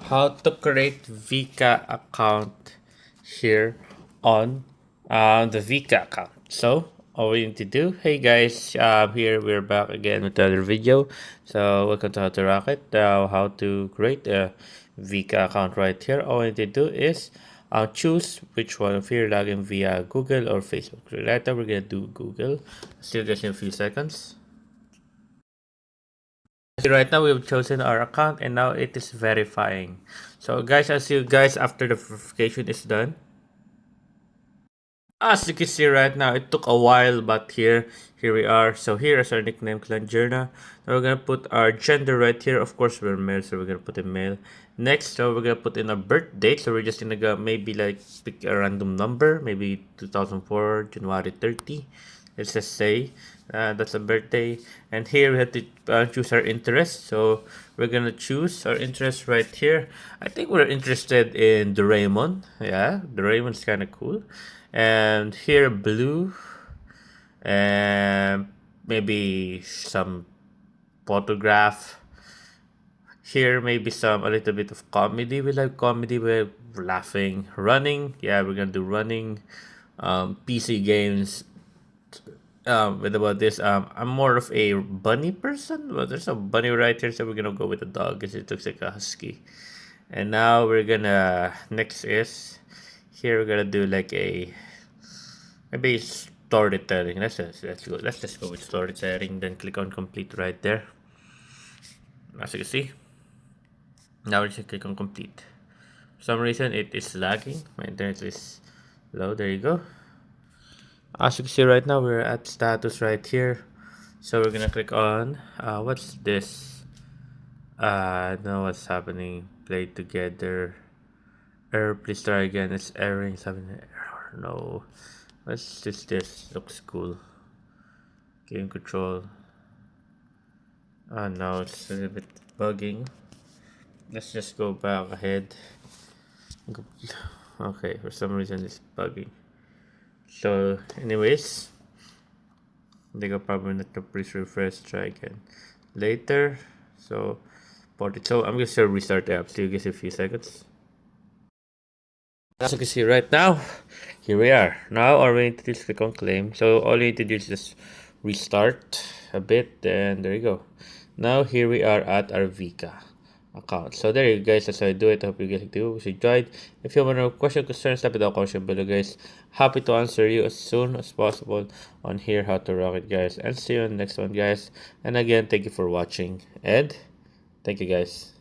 how to create Veeka account here on the Veeka account. So all we need to do, hey guys, here we're back again with another video. So welcome to How to Rocket. How to create a Veeka account right here. All we need to do is choose which one of here, log in via Google or Facebook. Right now we're gonna do Google. Still just in a few seconds. Right now we've chosen our account and now it is verifying. So guys, as you guys after the verification is done, as you can see right now, it took a while, but here we are. So here is our nickname, Clanjerna. Now we're gonna put our gender right here. Of course we're male, so we're gonna put in male. Next, so we're gonna put in a birth date. So we're just gonna go maybe like pick a random number, maybe 2004 January 30. Let's just say that's a birthday. And here we have to choose our interest. So we're gonna choose our interest right here. I think we're interested in Doraemon. Yeah, Doraemon's kind of cool. And here blue, and maybe some photograph. Here maybe some a little bit of comedy. We like comedy. We're laughing. Running, yeah, we're gonna do running. PC games. With about this, I'm more of a bunny person, but there's a bunny right here, so we're gonna go with the dog because it looks like a husky. And now we're gonna next is here we're gonna do like a maybe storytelling. Let's just go with storytelling. Then click on complete right there. As you can see, now we just click on complete. For some reason it is lagging. My internet is low. There you go. As you can see right now, we're at status right here. So we're gonna click on what's this? I don't know what's happening. Play together. Error, please try again. It's erroring something. Error. No. What's this? Looks cool. Game control. Oh no, it's a little bit bugging. Let's just go back ahead. Okay, for some reason it's bugging. So anyways, they got probably not to please refresh, try again later. So I'm just gonna restart the app. So you guys a few seconds. As you can see right now, here we are. Now all we need to do is click on claim. So all you need to do is just restart a bit, and there you go. Now here we are at our Veeka account. So there you guys, that's how I do it. I hope you guys enjoyed. If you have any question, concerns, type it down comment below, guys. Happy to answer you as soon as possible on here, How to Rock It, guys. And see you on the next one, guys. And again, thank you for watching, and thank you, guys.